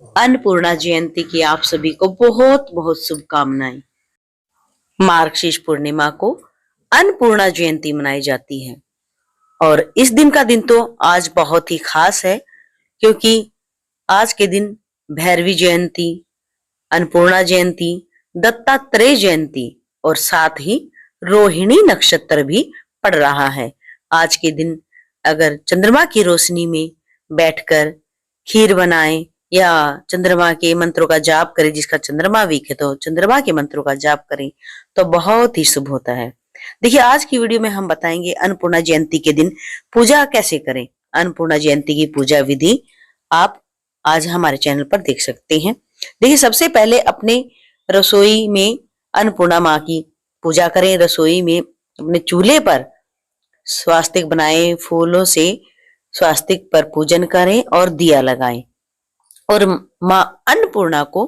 अन्नपूर्णा जयंती की आप सभी को बहुत बहुत शुभकामनाएं। मार्गशीर्ष पूर्णिमा को अन्नपूर्णा जयंती मनाई जाती है और इस दिन का दिन तो आज बहुत ही खास है, क्योंकि आज के दिन भैरवी जयंती, अन्नपूर्णा जयंती, दत्तात्रेय जयंती और साथ ही रोहिणी नक्षत्र भी पड़ रहा है। आज के दिन अगर चंद्रमा की रोशनी में बैठकर खीर बनाएं या चंद्रमा के मंत्रों का जाप करें, जिसका चंद्रमा वीक है तो चंद्रमा के मंत्रों का जाप करें तो बहुत ही शुभ होता है। देखिए, आज की वीडियो में हम बताएंगे अन्नपूर्णा जयंती के दिन पूजा कैसे करें। अन्नपूर्णा जयंती की पूजा विधि आप आज हमारे चैनल पर देख सकते हैं। देखिए, सबसे पहले अपने रसोई में अन्नपूर्णा माँ की पूजा करें। रसोई में अपने चूल्हे पर स्वास्तिक बनाएं, फूलों से स्वास्तिक पर पूजन करें और दिया लगाएं और माँ अन्नपूर्णा को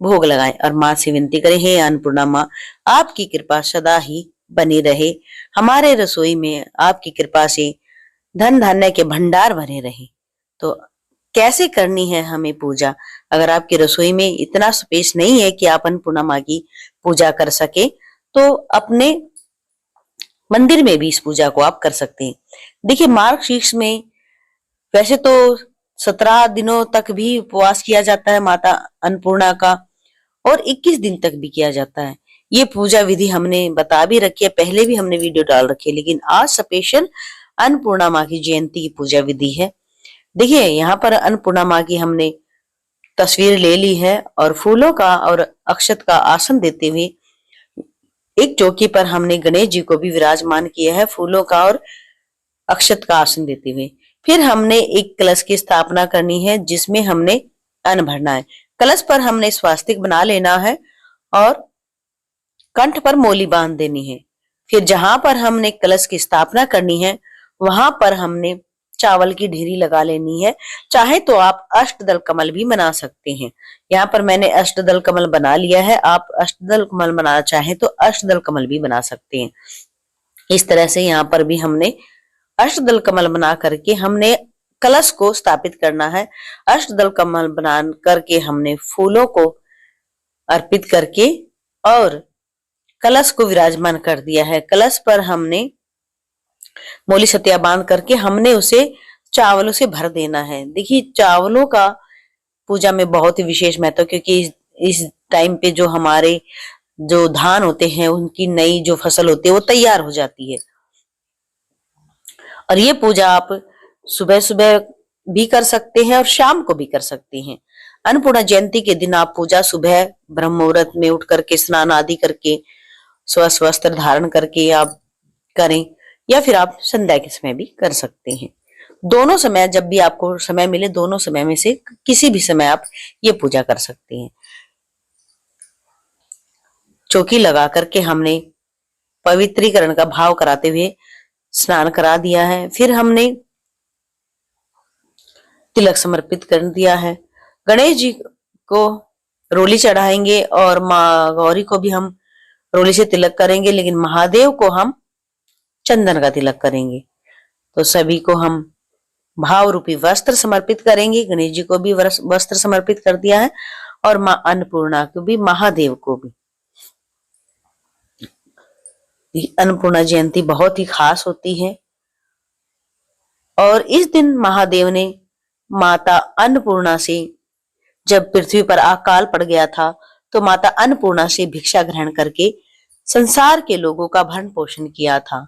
भोग लगाएं और माँ से विनती करें, हे अन्नपूर्णा माँ, आपकी कृपा सदा ही बनी रहे, हमारे रसोई में आपकी कृपा से धन धान्य के भंडार भरे रहे। तो कैसे करनी है हमें पूजा? अगर आपकी रसोई में इतना स्पेस नहीं है कि आप अन्नपूर्णा माँ की पूजा कर सके, तो अपने मंदिर में भी इस पूजा को आप कर सकते हैं। देखिए, मार्गशीर्ष में वैसे तो 17 दिनों तक भी उपवास किया जाता है माता अन्नपूर्णा का और 21 दिन तक भी किया जाता है। ये पूजा विधि हमने बता भी रखी है, पहले भी हमने वीडियो डाल रखी है, लेकिन आज स्पेशल अन्नपूर्णा माँ की जयंती की पूजा विधि है। देखिए, यहाँ पर अन्नपूर्णा माँ की हमने तस्वीर ले ली है और फूलों का और अक्षत का आसन देते हुए एक चौकी पर हमने गणेश जी को भी विराजमान किया है, फूलों का और अक्षत का आसन देते हुए। फिर हमने एक कलश की स्थापना करनी है जिसमें हमने अन्न भरना है। कलश पर हमने स्वास्तिक बना लेना है और कंठ पर मोली बांध देनी है। फिर जहां पर हमने कलश की स्थापना करनी है वहां पर हमने चावल की ढेरी लगा लेनी है। चाहे तो आप अष्टदल कमल भी बना सकते हैं। यहाँ पर मैंने अष्टदल कमल बना लिया है, आप अष्टदल कमल बनाना चाहें तो अष्टदल कमल भी बना सकते हैं। इस तरह से यहाँ पर भी हमने अष्टदल कमल बना करके हमने कलश को स्थापित करना है। अष्टदल कमल बना करके हमने फूलों को अर्पित करके और कलश को विराजमान कर दिया है। कलश पर हमने मोली सतिया बांध करके हमने उसे चावलों से भर देना है। देखिए, चावलों का पूजा में बहुत ही विशेष महत्व, क्योंकि इस टाइम पे जो हमारे जो धान होते हैं उनकी नई जो फसल होती है वो तैयार हो जाती है और ये पूजा आप सुबह सुबह भी कर सकते हैं और शाम को भी कर सकते हैं। अन्नपूर्णा जयंती के दिन आप पूजा सुबह ब्रह्म मुहूर्त में उठ करके स्नान आदि करके स्वस्थ वस्त्र धारण करके आप करें या फिर आप संध्या के समय भी कर सकते हैं। दोनों समय, जब भी आपको समय मिले, दोनों समय में से किसी भी समय आप ये पूजा कर सकते हैं। चौकी लगा करके हमने पवित्रीकरण का भाव कराते हुए स्नान करा दिया है। फिर हमने तिलक समर्पित कर दिया है। गणेश जी को रोली चढ़ाएंगे और माँ गौरी को भी हम रोली से तिलक करेंगे, लेकिन महादेव को हम चंदन का तिलक करेंगे। तो सभी को हम भाव रूपी वस्त्र समर्पित करेंगे। गणेश जी को भी वस्त्र समर्पित कर दिया है और माँ अन्नपूर्णा को भी, महादेव को भी। अन्नपूर्णा जयंती बहुत ही खास होती है और इस दिन महादेव ने माता अन्नपूर्णा से, जब पृथ्वी पर अकाल पड़ गया था तो माता अन्नपूर्णा से भिक्षा ग्रहण करके संसार के लोगों का भरण पोषण किया था,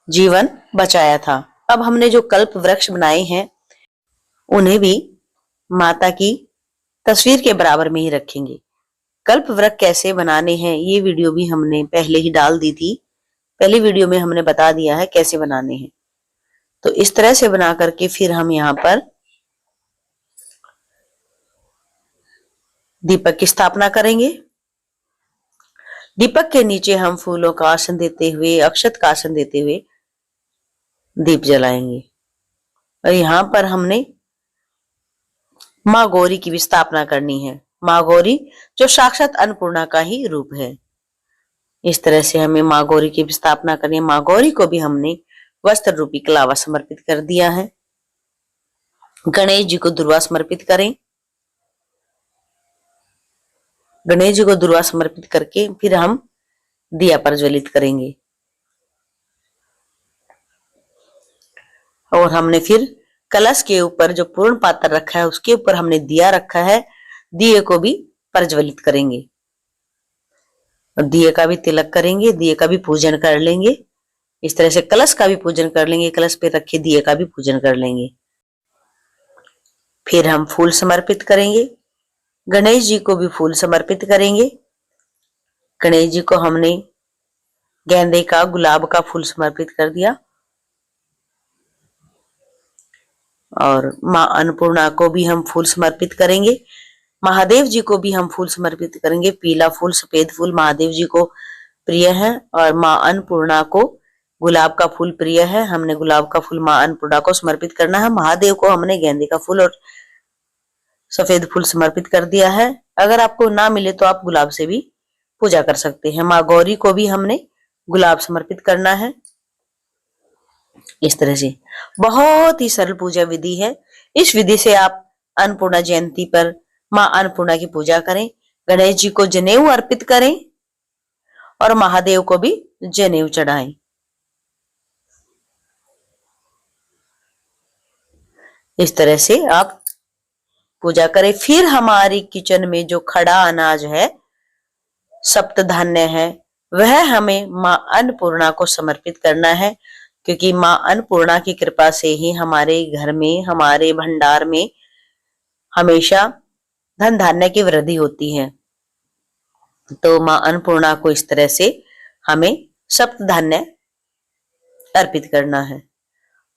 जीवन बचाया था। अब हमने जो कल्प वृक्ष बनाए हैं उन्हें भी माता की तस्वीर के बराबर में ही रखेंगे। कल्प वृक्ष कैसे बनाने हैं ये वीडियो भी हमने पहले ही डाल दी थी, पहली वीडियो में हमने बता दिया है कैसे बनाने हैं। तो इस तरह से बना करके फिर हम यहाँ पर दीपक की स्थापना करेंगे। दीपक के नीचे हम फूलों का आसन देते हुए, अक्षत का आसन देते हुए दीप जलाएंगे और यहाँ पर हमने माँ गौरी की भी स्थापना करनी है। माँ गौरी जो साक्षात अन्नपूर्णा का ही रूप है। इस तरह से हमें माँ गौरी की भी स्थापना करनी है। माँ गौरी को भी हमने वस्त्र रूपी कलावा समर्पित कर दिया है। गणेश जी को दुर्वा समर्पित करें गणेश जी को दुर्वा समर्पित करके फिर हम दिया प्रज्वलित करेंगे। और हमने फिर कलश के ऊपर जो पूर्ण पात्र रखा है उसके ऊपर हमने दिया रखा है, दिए को भी प्रज्वलित करेंगे और दिए का भी तिलक करेंगे, दिए का भी पूजन कर लेंगे। इस तरह से कलश का भी पूजन कर लेंगे, कलश पे रखे दिए का भी पूजन कर लेंगे। फिर हम फूल समर्पित करेंगे, गणेश जी को भी फूल समर्पित करेंगे। गणेश जी को हमने गेंदे का, गुलाब का फूल समर्पित कर दिया और मां अन्नपूर्णा को भी हम फूल समर्पित करेंगे। महादेव जी को भी हम फूल समर्पित करेंगे। पीला फूल, सफेद फूल महादेव जी को प्रिय है और मां अन्नपूर्णा को गुलाब का फूल प्रिय है। हमने गुलाब का फूल मां अन्नपूर्णा को समर्पित करना है। महादेव को हमने गेंदे का फूल और सफेद फूल समर्पित कर दिया है। अगर आपको ना मिले तो आप गुलाब से भी पूजा कर सकते हैं। मां गौरी को भी हमने गुलाब समर्पित करना है। इस तरह से बहुत ही सरल पूजा विधि है। इस विधि से आप अन्नपूर्णा जयंती पर मां अन्नपूर्णा की पूजा करें, गणेश जी को जनेऊ अर्पित करें और महादेव को भी जनेऊ चढ़ाएं। इस तरह से आप पूजा करें। फिर हमारी किचन में जो खड़ा अनाज है, सप्त धान्य है, वह हमें मां अन्नपूर्णा को समर्पित करना है, क्योंकि मां अन्नपूर्णा की कृपा से ही हमारे घर में, हमारे भंडार में हमेशा धन धान्य की वृद्धि होती है। तो मां अन्नपूर्णा को इस तरह से हमें सप्त धान्य अर्पित करना है।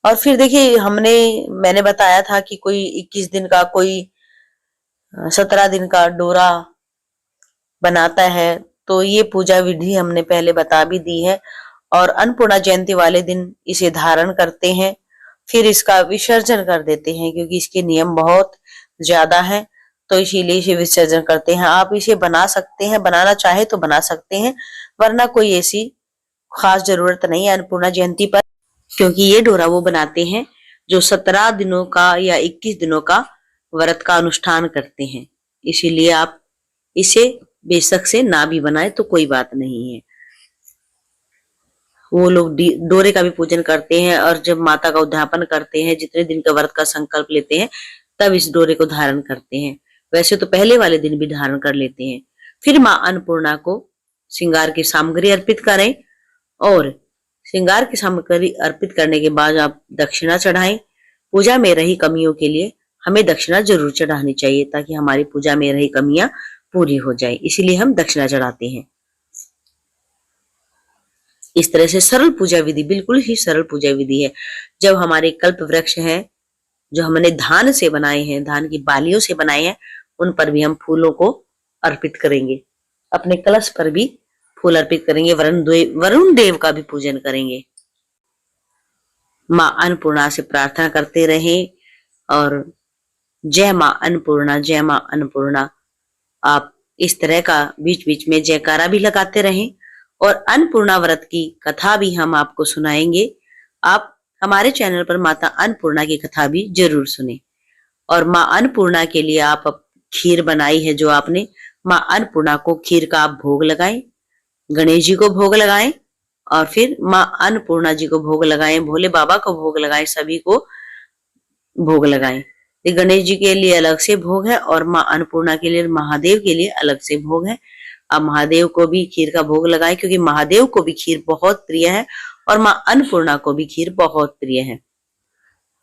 और फिर देखिए, मैंने बताया था कि कोई 21 दिन का, कोई 17 दिन का डोरा बनाता है, तो ये पूजा विधि हमने पहले बता भी दी है। और अन्नपूर्णा जयंती वाले दिन इसे धारण करते हैं, फिर इसका विसर्जन कर देते हैं, क्योंकि इसके नियम बहुत ज्यादा हैं, तो इसीलिए इसे विसर्जन करते हैं। आप इसे बना सकते हैं, बनाना चाहे तो बना सकते हैं, वरना कोई ऐसी खास जरूरत नहीं है अन्नपूर्णा जयंती पर, क्योंकि ये डोरा वो बनाते हैं जो 17 दिनों का या 21 दिनों का व्रत का अनुष्ठान करते हैं। इसीलिए आप इसे बेशक से ना भी बनाए तो कोई बात नहीं है। वो लोग डोरे का भी पूजन करते हैं और जब माता का उद्यापन करते हैं, जितने दिन का व्रत का संकल्प लेते हैं, तब इस डोरे को धारण करते हैं। वैसे तो पहले वाले दिन भी धारण कर लेते हैं। फिर मां अन्नपूर्णा को श्रृंगार की सामग्री अर्पित करें और श्रृंगार की सामग्री अर्पित करने के बाद आप दक्षिणा चढ़ाएं। पूजा में रही कमियों के लिए हमें दक्षिणा जरूर चढ़ानी चाहिए, ताकि हमारी पूजा में रही कमियां पूरी हो जाए, इसीलिए हम दक्षिणा चढ़ाते हैं। इस तरह से सरल पूजा विधि, बिल्कुल ही सरल पूजा विधि है। जब हमारे कल्प वृक्ष हैं, जो हमने धान से बनाए हैं, धान की बालियों से बनाए हैं, उन पर भी हम फूलों को अर्पित करेंगे। अपने कलश पर भी फूल अर्पित करेंगे। वरुण देव का भी पूजन करेंगे। मां अन्नपूर्णा से प्रार्थना करते रहें और जय मां अन्नपूर्णा, जय मां अन्नपूर्णा, आप इस तरह का बीच बीच में जयकारा भी लगाते रहें। और अन्नपूर्णा व्रत की कथा भी हम आपको सुनाएंगे। आप हमारे चैनल पर माता अन्नपूर्णा की कथा भी जरूर सुने। और मां अन्नपूर्णा के लिए आप खीर बनाई है जो आपने, मां अन्नपूर्णा को खीर का आप भोग लगाएं, गणेश जी को भोग लगाएं और फिर मां अन्नपूर्णा जी को भोग लगाएं, भोले बाबा को भोग लगाएं, सभी को भोग लगाएं। गणेश जी के लिए अलग से भोग है और मां अन्नपूर्णा के लिए, महादेव के लिए अलग से भोग है। आप महादेव को भी खीर का भोग लगाएं, क्योंकि महादेव को भी खीर बहुत प्रिय है और मां अन्नपूर्णा को भी खीर बहुत प्रिय है।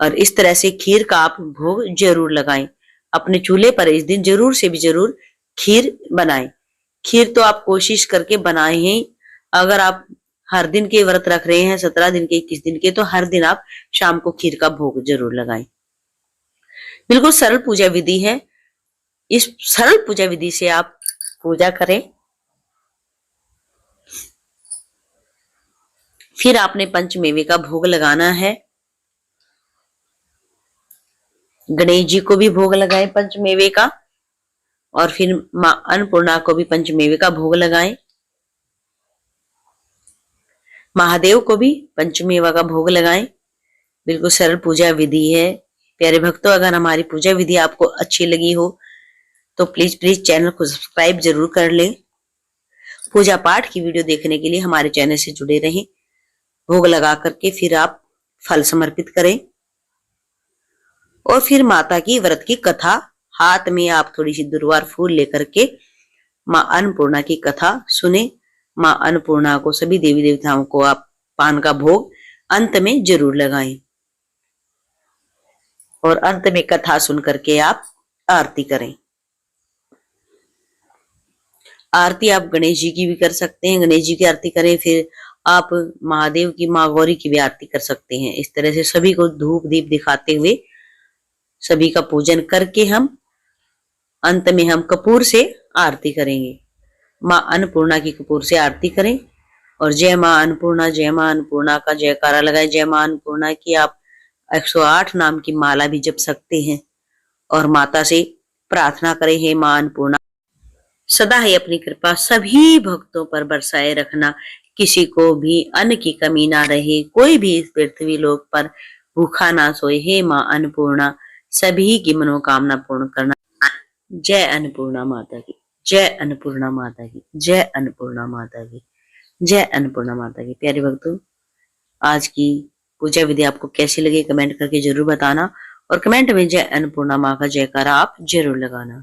और इस तरह से खीर का आप भोग जरूर लगाएं। अपने चूल्हे पर इस दिन जरूर से भी जरूर खीर बनाएं। खीर तो आप कोशिश करके बनाए ही। अगर आप हर दिन के व्रत रख रहे हैं, 17 दिन के, 21 दिन के, तो हर दिन आप शाम को खीर का भोग जरूर लगाएं। बिल्कुल सरल पूजा विधि है। इस सरल पूजा विधि से आप पूजा करें। फिर आपने पंचमेवे का भोग लगाना है। गणेश जी को भी भोग लगाएं पंचमेवे का, और फिर मां अन्नपूर्णा को भी पंचमेवे का भोग लगाएं। महादेव को भी पंचमेवा का भोग लगाएं। बिल्कुल सरल पूजा विधि है। प्यारे भक्तों, अगर हमारी पूजा विधि आपको अच्छी लगी हो तो प्लीज प्लीज चैनल को सब्सक्राइब जरूर कर लें। पूजा पाठ की वीडियो देखने के लिए हमारे चैनल से जुड़े रहें। भोग लगा करके फिर आप फल समर्पित करें और फिर माता की व्रत की कथा, हाथ में आप थोड़ी सी दुर्वार फूल लेकर के माँ अन्नपूर्णा की कथा सुने। माँ अन्नपूर्णा को, सभी देवी देवताओं को आप पान का भोग अंत में जरूर लगाएं और अंत में कथा सुन करके आप आरती करें। आरती आप गणेश जी की भी कर सकते हैं, गणेश जी की आरती करें, फिर आप महादेव की, माँ गौरी की भी आरती कर सकते हैं। इस तरह से सभी को धूप दीप दिखाते हुए सभी का पूजन करके हम अंत में हम कपूर से आरती करेंगे। माँ अन्नपूर्णा की कपूर से आरती करें और जय माँ अन्नपूर्णा, जय माँ अन्नपूर्णा का जयकारा लगाए। जय माँ अन्नपूर्णा की आप 108 नाम की माला भी जप सकते हैं और माता से प्रार्थना करें, हे माँ अन्नपूर्णा सदा ही अपनी कृपा सभी भक्तों पर बरसाए रखना, किसी को भी अन्न की कमी ना रहे, कोई भी इस पृथ्वी लोक पर भूखा ना सोए। हे माँ अन्नपूर्णा सभी की मनोकामना पूर्ण करना। जय अन्नपूर्णा माता की, जय अन्नपूर्णा माता की, जय अन्नपूर्णा माता की, जय अन्नपूर्णा माता की। प्यारे भक्तों, आज की पूजा विधि आपको कैसी लगी कमेंट करके जरूर बताना और कमेंट में जय अन्नपूर्णा माँ का जयकारा आप जरूर लगाना।